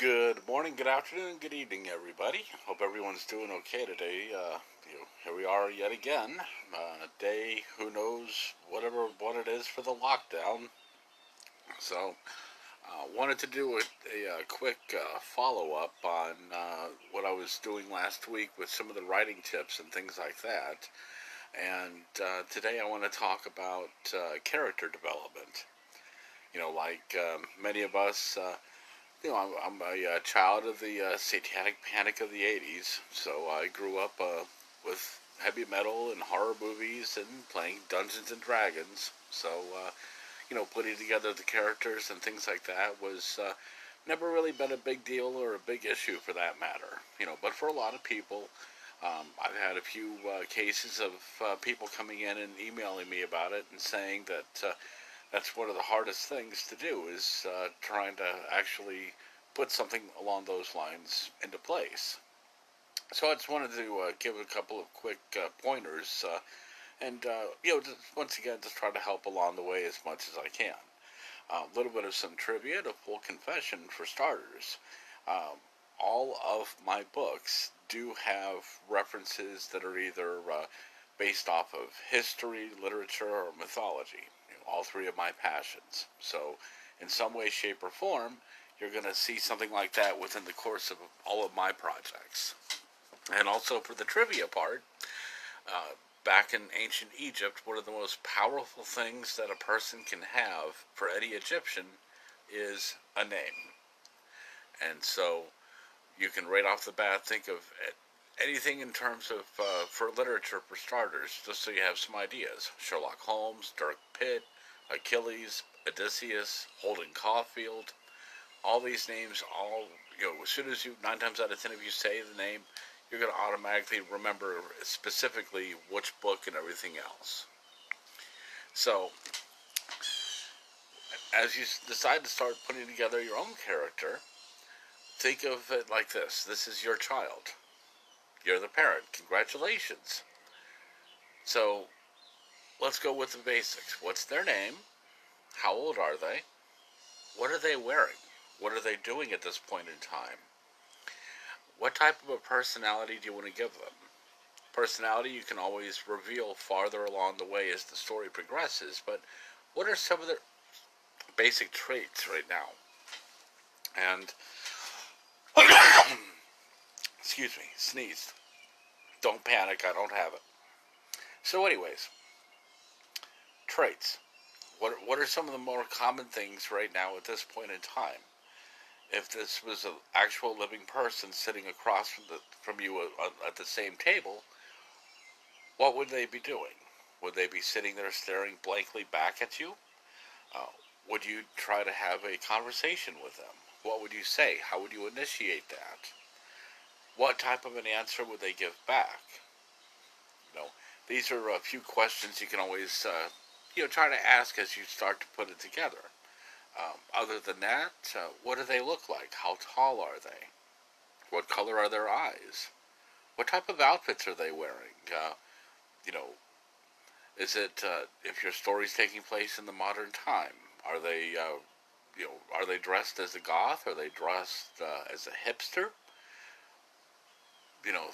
Good morning, good afternoon, good evening, everybody. Hope everyone's doing okay today. Here we are yet again. Day, who knows, whatever what it is for the lockdown. So, wanted to do a quick follow up on what I was doing last week with some of the writing tips and things like that. And today I want to talk about character development. Many of us. I'm a child of the satanic panic of the 80s, so I grew up with heavy metal and horror movies and playing Dungeons and Dragons. So, putting together the characters and things like that was never really been a big deal or a big issue for that matter. But for a lot of people, I've had a few cases of people coming in and emailing me about it and saying that that's one of the hardest things to do is trying to actually put something along those lines into place. So I just wanted to give a couple of quick pointers and, just, once again, just try to help along the way as much as I can. A little bit of some trivia, a full confession for starters. Um, all of my books do have references that are either based off of history, literature, or mythology. All three of my passions. So, in some way, shape, or form, you're going to see something like that within the course of all of my projects. And also for the trivia part, back in ancient Egypt, one of the most powerful things that a person can have for any Egyptian is a name. And so you can right off the bat think of anything in terms of for literature for starters, just so you have some ideas. Sherlock Holmes, Dirk Pitt, Achilles, Odysseus, Holden Caulfield, all these names, as soon as you, 9 times out of 10, if you say the name, you're going to automatically remember specifically which book and everything else. So, as you decide to start putting together your own character, think of it like this. This is your child. You're the parent. Congratulations. So, let's go with the basics. What's their name? How old are they? What are they wearing? What are they doing at this point in time? What type of a personality do you want to give them? Personality you can always reveal farther along the way as the story progresses, but what are some of their basic traits right now? And, excuse me, sneezed. Don't panic, I don't have it. So, anyways, traits. What are some of the more common things right now at this point in time? If this was an actual living person sitting across from you at the same table, what would they be doing? Would they be sitting there staring blankly back at you? Uh, would you try to have a conversation with them? What would you say? How would you initiate that? What type of an answer would they give back? You know, these are a few questions you can always, try to ask as you start to put it together. Other than that, what do they look like? How tall are they? What color are their eyes? What type of outfits are they wearing? You know, is it if your story's taking place in the modern time? Are they dressed as a goth? Are they dressed as a hipster? You know,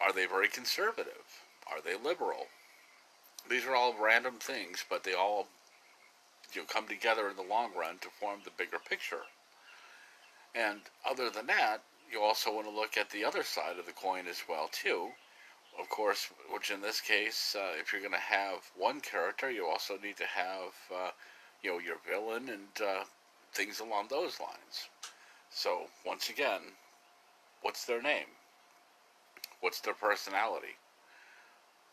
are they very conservative? Are they liberal? These are all random things, but they all come together in the long run to form the bigger picture. And other than that, you also want to look at the other side of the coin as well too. Of course, which in this case, if you're going to have one character, you also need to have your villain and things along those lines. So once again, what's their name? What's their personality?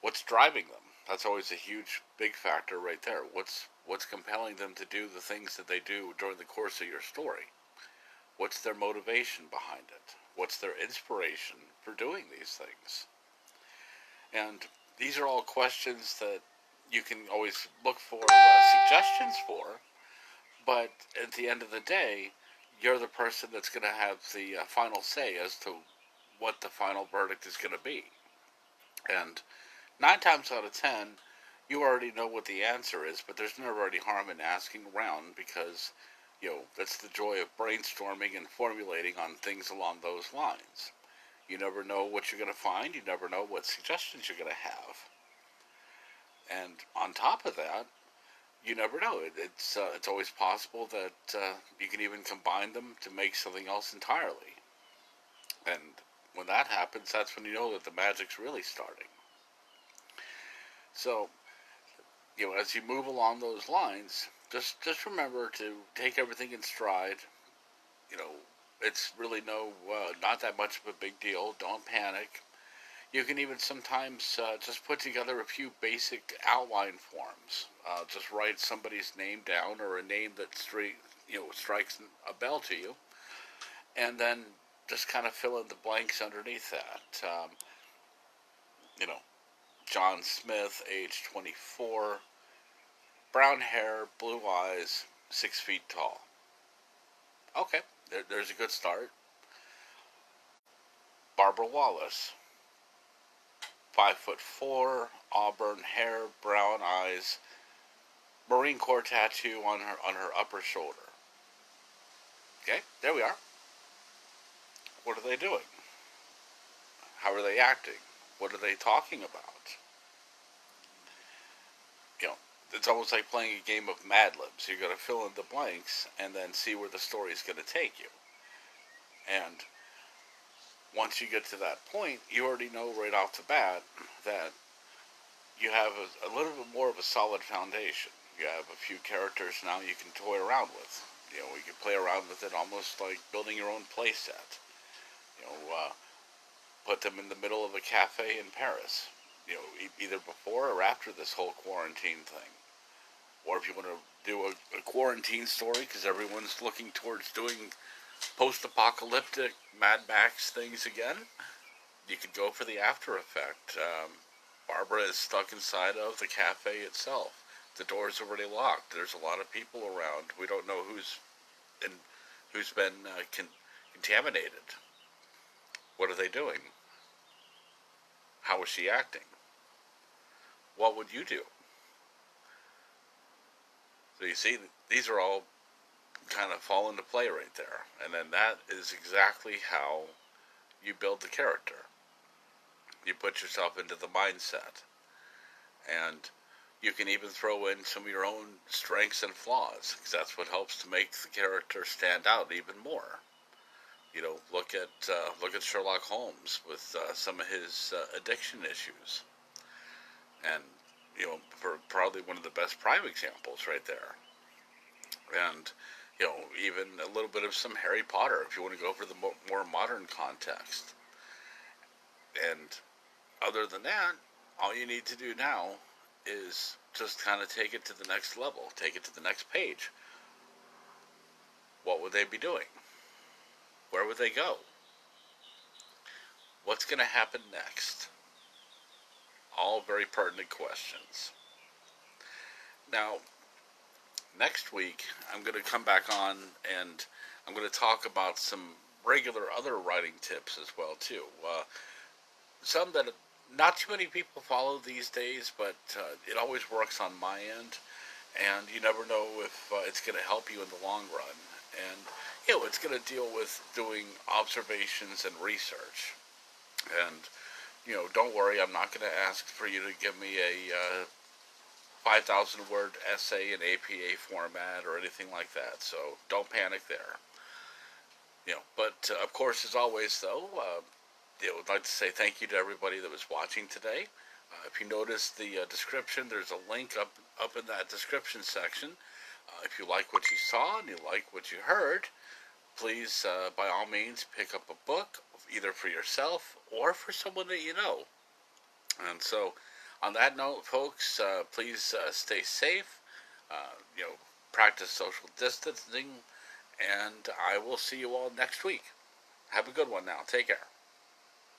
What's driving them? That's always a huge, big factor right there. What's compelling them to do the things that they do during the course of your story? What's their motivation behind it? What's their inspiration for doing these things? And these are all questions that you can always look for suggestions for, but at the end of the day, you're the person that's going to have the final say as to what the final verdict is going to be. And 9 times out of 10, you already know what the answer is, but there's never any harm in asking around because That's the joy of brainstorming and formulating on things along those lines. You never know what you're going to find. You never know what suggestions you're going to have. And on top of that, you never know. It's always possible that you can even combine them to make something else entirely. And when that happens, that's when you know that the magic's really starting. So, as you move along those lines, just remember to take everything in stride. You know, it's really not that much of a big deal. Don't panic. You can even sometimes just put together a few basic outline forms. Just write somebody's name down or a name that strikes a bell to you, and then just kind of fill in the blanks underneath that. You know, John Smith, age 24, brown hair, blue eyes, 6 feet tall. Okay, there's a good start. Barbara Wallace, 5'4", auburn hair, brown eyes, Marine Corps tattoo on her upper shoulder. Okay, there we are. What are they doing? How are they acting? What are they talking about? It's almost like playing a game of Mad Libs. You're going to fill in the blanks and then see where the story's going to take you. And once you get to that point, you already know right off the bat that you have a little bit more of a solid foundation. You have a few characters now you can toy around with. You can play around with it almost like building your own play set. Put them in the middle of a cafe in Paris. Either before or after this whole quarantine thing. Or if you want to do a quarantine story, because everyone's looking towards doing post-apocalyptic Mad Max things again, you could go for the after effect. Barbara is stuck inside of the cafe itself. The door's already locked. There's a lot of people around. We don't know who's been contaminated. What are they doing? How is she acting? What would you do? So you see, these are all kind of fall into play right there. And then that is exactly how you build the character. You put yourself into the mindset. And you can even throw in some of your own strengths and flaws, because that's what helps to make the character stand out even more. Look at Sherlock Holmes with some of his addiction issues. And for probably one of the best prime examples right there. And, even a little bit of some Harry Potter, if you want to go for the more modern context. And other than that, all you need to do now is just kind of take it to the next level, take it to the next page. What would they be doing? Where would they go? What's going to happen next? All very pertinent questions. Now, next week, I'm going to come back on and I'm going to talk about some regular other writing tips as well, too. Some that not too many people follow these days, but it always works on my end. And you never know if it's going to help you in the long run. And, it's going to deal with doing observations and research. And, don't worry, I'm not going to ask for you to give me a 5,000 word essay in APA format or anything like that. So don't panic there. But of course, as always, though, I would like to say thank you to everybody that was watching today. If you notice the description, there's a link up in that description section. If you like what you saw and you like what you heard, please, by all means, pick up a book, either for yourself or for someone that you know. And so, on that note, folks, please stay safe, practice social distancing, and I will see you all next week. Have a good one now. Take care.